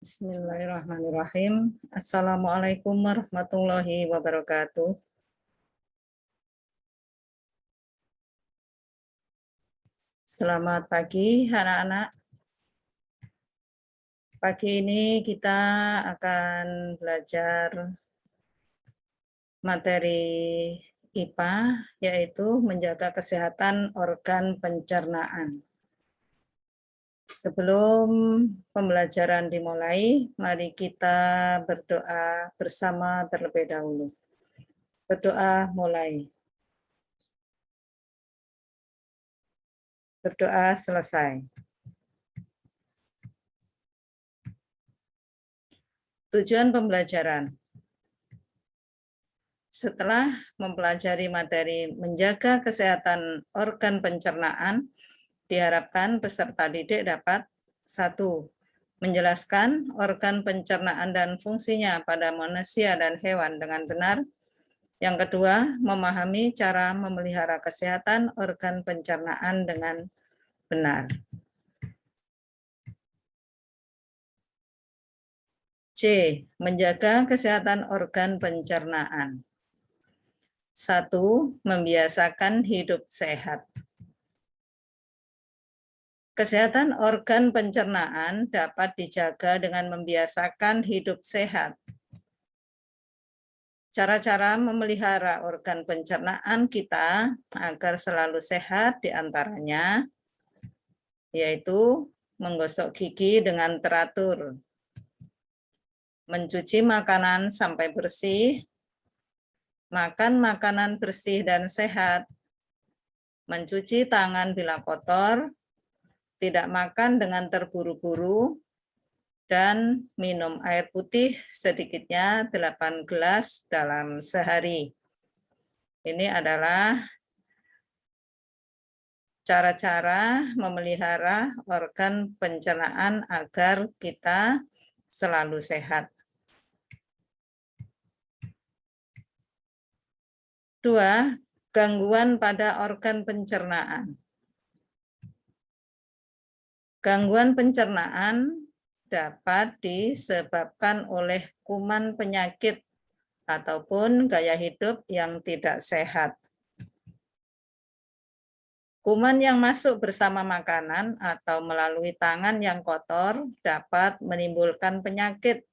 Bismillahirrahmanirrahim. Assalamualaikum warahmatullahi wabarakatuh. Selamat pagi anak-anak. Pagi ini kita akan belajar materi IPA, yaitu menjaga kesehatan organ pencernaan. Sebelum pembelajaran dimulai, mari kita berdoa bersama terlebih dahulu. Berdoa mulai. Berdoa selesai. Tujuan pembelajaran. Setelah mempelajari materi menjaga kesehatan organ pencernaan, diharapkan peserta didik dapat 1. Menjelaskan organ pencernaan dan fungsinya pada manusia dan hewan dengan benar. Yang kedua, memahami cara memelihara kesehatan organ pencernaan dengan benar. C. Menjaga kesehatan organ pencernaan. 1. Membiasakan hidup sehat. Kesehatan organ pencernaan dapat dijaga dengan membiasakan hidup sehat. Cara-cara memelihara organ pencernaan kita agar selalu sehat diantaranya yaitu menggosok gigi dengan teratur, mencuci makanan sampai bersih, makan makanan bersih dan sehat, mencuci tangan bila kotor, tidak makan dengan terburu-buru, dan minum air putih sedikitnya 8 gelas dalam sehari. Ini adalah cara-cara memelihara organ pencernaan agar kita selalu sehat. 2. Gangguan pada organ pencernaan. Gangguan pencernaan dapat disebabkan oleh kuman penyakit ataupun gaya hidup yang tidak sehat. Kuman yang masuk bersama makanan atau melalui tangan yang kotor dapat menimbulkan penyakit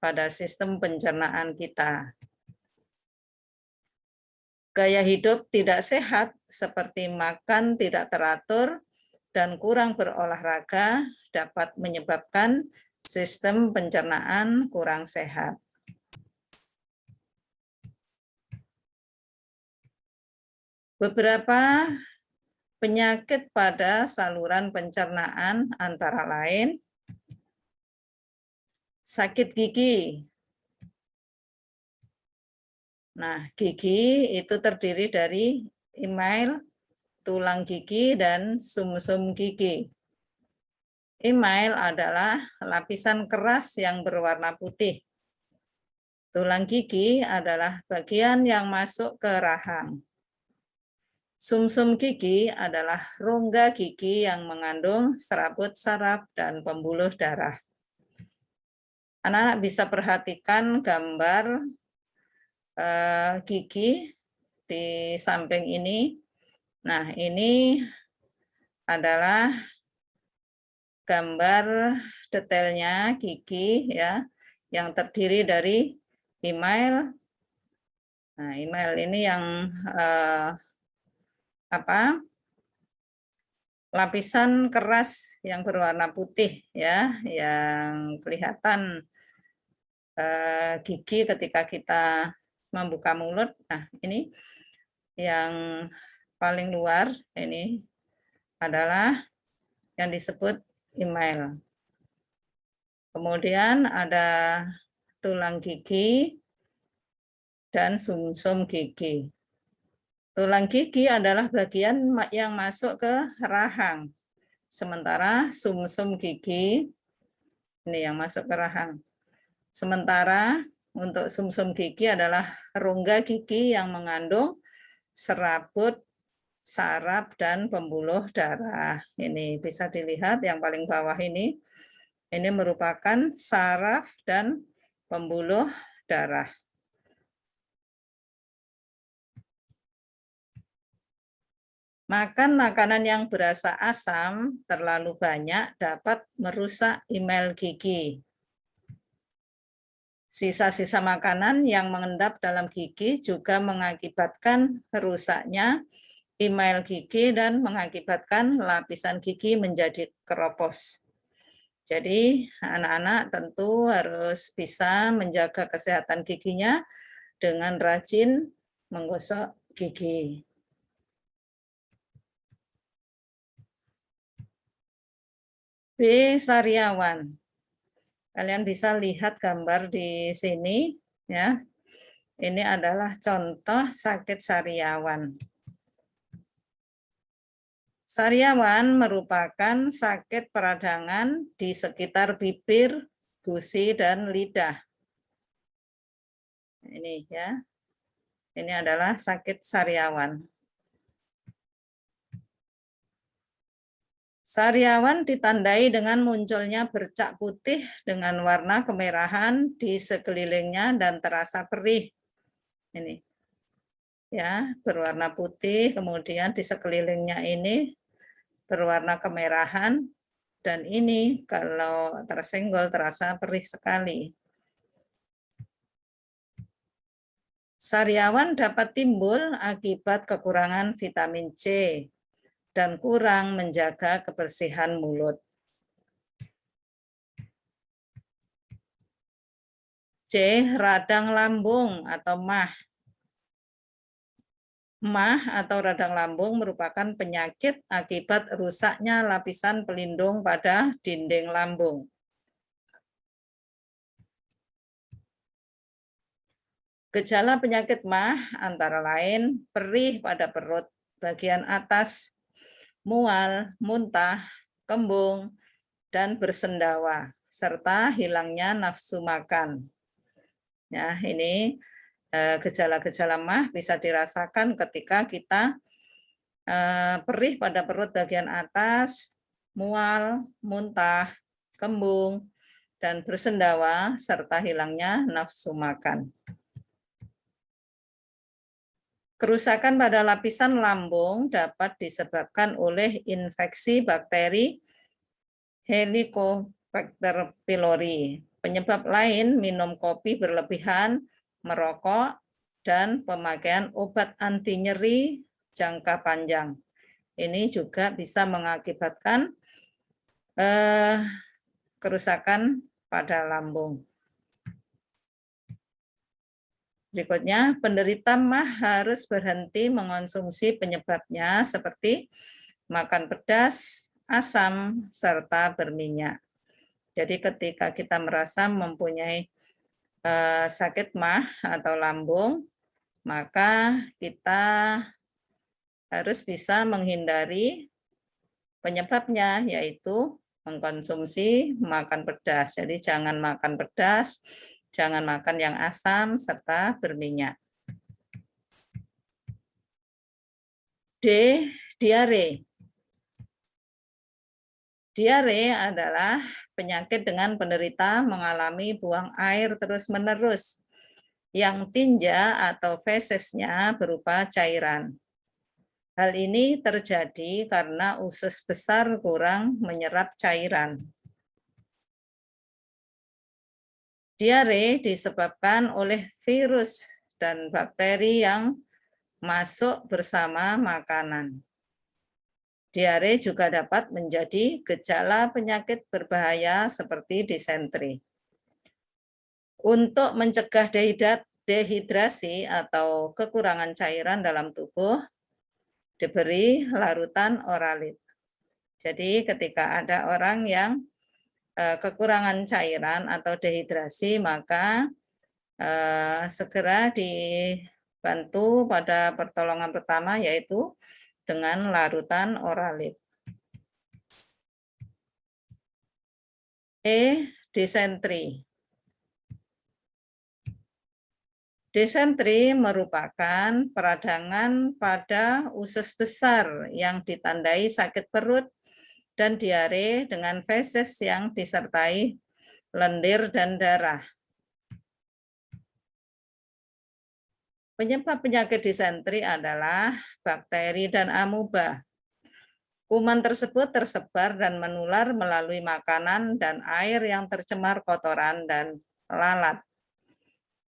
pada sistem pencernaan kita. Gaya hidup tidak sehat seperti makan tidak teratur dan kurang berolahraga dapat menyebabkan sistem pencernaan kurang sehat. Beberapa penyakit pada saluran pencernaan antara lain sakit gigi. Nah, gigi itu terdiri dari email, tulang gigi, dan sumsum gigi. Email adalah lapisan keras yang berwarna putih. Tulang gigi adalah bagian yang masuk ke rahang. Sumsum gigi adalah rongga gigi yang mengandung serabut saraf dan pembuluh darah. Anak-anak bisa perhatikan gambar gigi di samping ini. Nah, ini adalah gambar detailnya gigi ya, yang terdiri dari email. Nah, email ini yang lapisan keras yang berwarna putih ya, yang kelihatan gigi ketika kita membuka mulut. Nah, ini yang paling luar ini adalah yang disebut email. Kemudian ada tulang gigi dan sumsum gigi. Tulang gigi adalah bagian yang masuk ke rahang. Sementara sumsum gigi ini yang masuk ke rahang. Sementara untuk sumsum gigi adalah rongga gigi yang mengandung serabut, saraf, dan pembuluh darah. Ini bisa dilihat yang paling bawah ini. Ini merupakan saraf dan pembuluh darah. Makan makanan yang berasa asam terlalu banyak dapat merusak email gigi. Sisa-sisa makanan yang mengendap dalam gigi juga mengakibatkan rusaknya email gigi dan mengakibatkan lapisan gigi menjadi keropos. Jadi anak-anak tentu harus bisa menjaga kesehatan giginya dengan rajin menggosok gigi. B. Sariawan. Kalian bisa lihat gambar di sini ya. Ini adalah contoh sakit sariawan. Sariawan merupakan sakit peradangan di sekitar bibir, gusi, dan lidah. Ini ya. Ini adalah sakit sariawan. Sariawan ditandai dengan munculnya bercak putih dengan warna kemerahan di sekelilingnya dan terasa perih. Ini ya, berwarna putih, kemudian di sekelilingnya ini berwarna kemerahan, dan ini kalau tersenggol terasa perih sekali. Sariawan dapat timbul akibat kekurangan vitamin C dan kurang menjaga kebersihan mulut. C. Radang lambung atau MAH. MAH atau radang lambung merupakan penyakit akibat rusaknya lapisan pelindung pada dinding lambung. Gejala penyakit MAH antara lain perih pada perut bagian atas, mual, muntah, kembung, dan bersendawa, serta hilangnya nafsu makan. Ya, ini gejala-gejala MAH bisa dirasakan ketika kita perih pada perut bagian atas, mual, muntah, kembung, dan bersendawa, serta hilangnya nafsu makan. Kerusakan pada lapisan lambung dapat disebabkan oleh infeksi bakteri Helicobacter pylori. Penyebab lain minum kopi berlebihan, merokok, dan pemakaian obat anti nyeri jangka panjang. Ini juga bisa mengakibatkan kerusakan pada lambung. Berikutnya, penderita MAH harus berhenti mengonsumsi penyebabnya seperti makan pedas, asam, serta berminyak. Jadi ketika kita merasa mempunyai sakit MAH atau lambung, maka kita harus bisa menghindari penyebabnya, yaitu mengkonsumsi makan pedas. Jadi jangan makan pedas, jangan makan yang asam, serta berminyak. D. Diare. Diare adalah penyakit dengan penderita mengalami buang air terus-menerus yang tinja atau fesesnya berupa cairan. Hal ini terjadi karena usus besar kurang menyerap cairan. Diare disebabkan oleh virus dan bakteri yang masuk bersama makanan. Diare juga dapat menjadi gejala penyakit berbahaya seperti disentri. Untuk mencegah dehidrasi atau kekurangan cairan dalam tubuh, diberi larutan oralit. Jadi ketika ada orang yang kekurangan cairan atau dehidrasi, maka segera dibantu pada pertolongan pertama, yaitu dengan larutan oralit. E. Disentri. Disentri merupakan peradangan pada usus besar yang ditandai sakit perut dan diare dengan feses yang disertai lendir dan darah. Penyebab penyakit disentri adalah bakteri dan amuba. Kuman tersebut tersebar dan menular melalui makanan dan air yang tercemar kotoran dan lalat.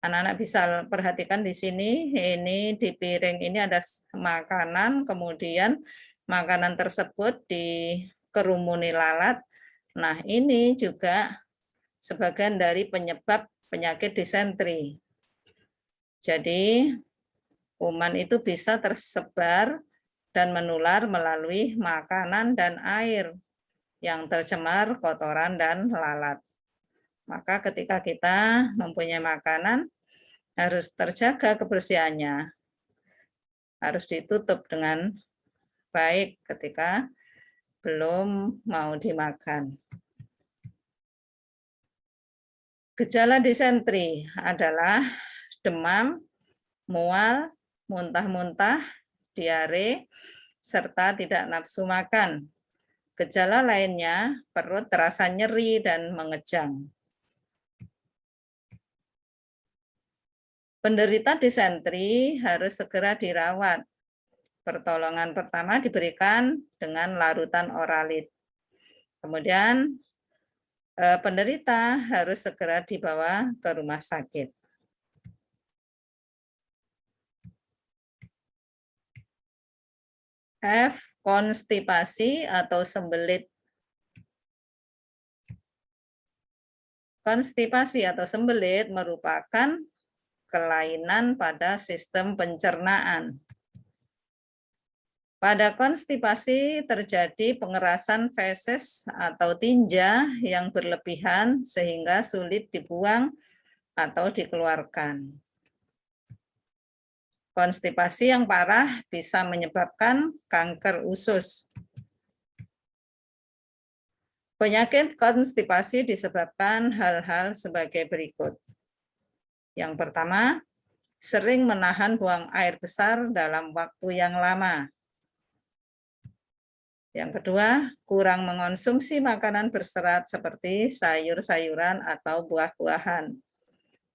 Anak-anak bisa perhatikan di sini, ini di piring ini ada makanan, kemudian makanan tersebut dikerumuni lalat. Nah, ini juga sebagian dari penyebab penyakit disentri. Jadi, kuman itu bisa tersebar dan menular melalui makanan dan air yang tercemar kotoran dan lalat. Maka ketika kita mempunyai makanan, harus terjaga kebersihannya. Harus ditutup dengan baik ketika belum mau dimakan. Gejala disentri adalah demam, mual, muntah-muntah, diare, serta tidak nafsu makan. Gejala lainnya, perut terasa nyeri dan mengejang. Penderita disentri harus segera dirawat. Pertolongan pertama diberikan dengan larutan oralit. Kemudian penderita harus segera dibawa ke rumah sakit. F. Konstipasi atau sembelit. Konstipasi atau sembelit merupakan kelainan pada sistem pencernaan. Pada konstipasi terjadi pengerasan feses atau tinja yang berlebihan sehingga sulit dibuang atau dikeluarkan. Konstipasi yang parah bisa menyebabkan kanker usus. Penyakit konstipasi disebabkan hal-hal sebagai berikut. Yang pertama, sering menahan buang air besar dalam waktu yang lama. Yang kedua, kurang mengonsumsi makanan berserat seperti sayur-sayuran atau buah-buahan.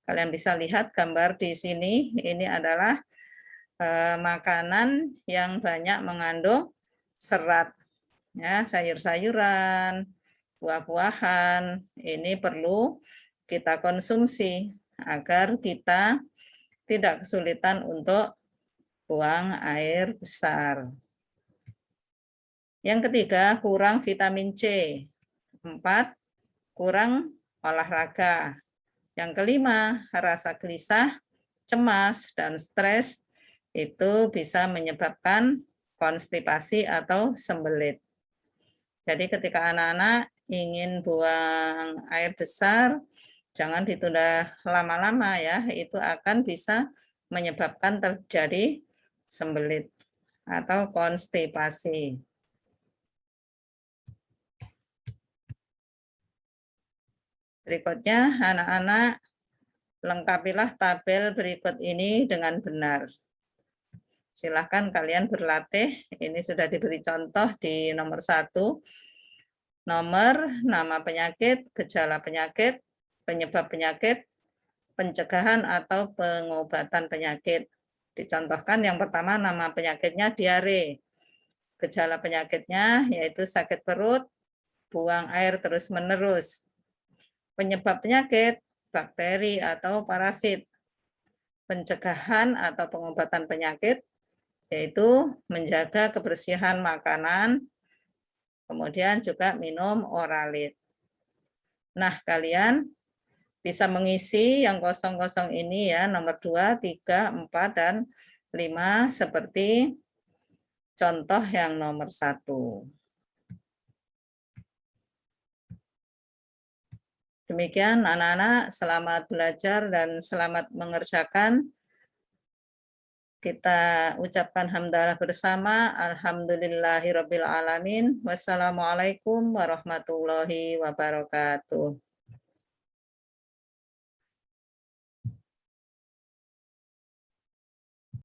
Kalian bisa lihat gambar di sini, ini adalah makanan yang banyak mengandung serat. Ya, sayur-sayuran, buah-buahan, ini perlu kita konsumsi agar kita tidak kesulitan untuk buang air besar. Yang ketiga, kurang vitamin C. 4, kurang olahraga. Yang kelima, rasa gelisah, cemas, dan stres itu bisa menyebabkan konstipasi atau sembelit. Jadi ketika anak-anak ingin buang air besar, jangan ditunda lama-lama ya, itu akan bisa menyebabkan terjadi sembelit atau konstipasi. Berikutnya, anak-anak lengkapilah tabel berikut ini dengan benar. Silahkan kalian berlatih, ini sudah diberi contoh di nomor 1. Nomor, nama penyakit, gejala penyakit, penyebab penyakit, pencegahan atau pengobatan penyakit. Dicontohkan yang pertama nama penyakitnya diare. Gejala penyakitnya yaitu sakit perut, buang air terus-menerus. Penyebab penyakit, bakteri atau parasit. Pencegahan atau pengobatan penyakit, yaitu menjaga kebersihan makanan, kemudian juga minum oralit. Nah, kalian bisa mengisi yang kosong-kosong ini ya, nomor 2, 3, 4, dan 5, seperti contoh yang nomor 1. Demikian anak-anak, selamat belajar dan selamat mengerjakan. Kita ucapkan hamdalah bersama. Alhamdulillahirabbil alamin. Wassalamualaikum warahmatullahi wabarakatuh.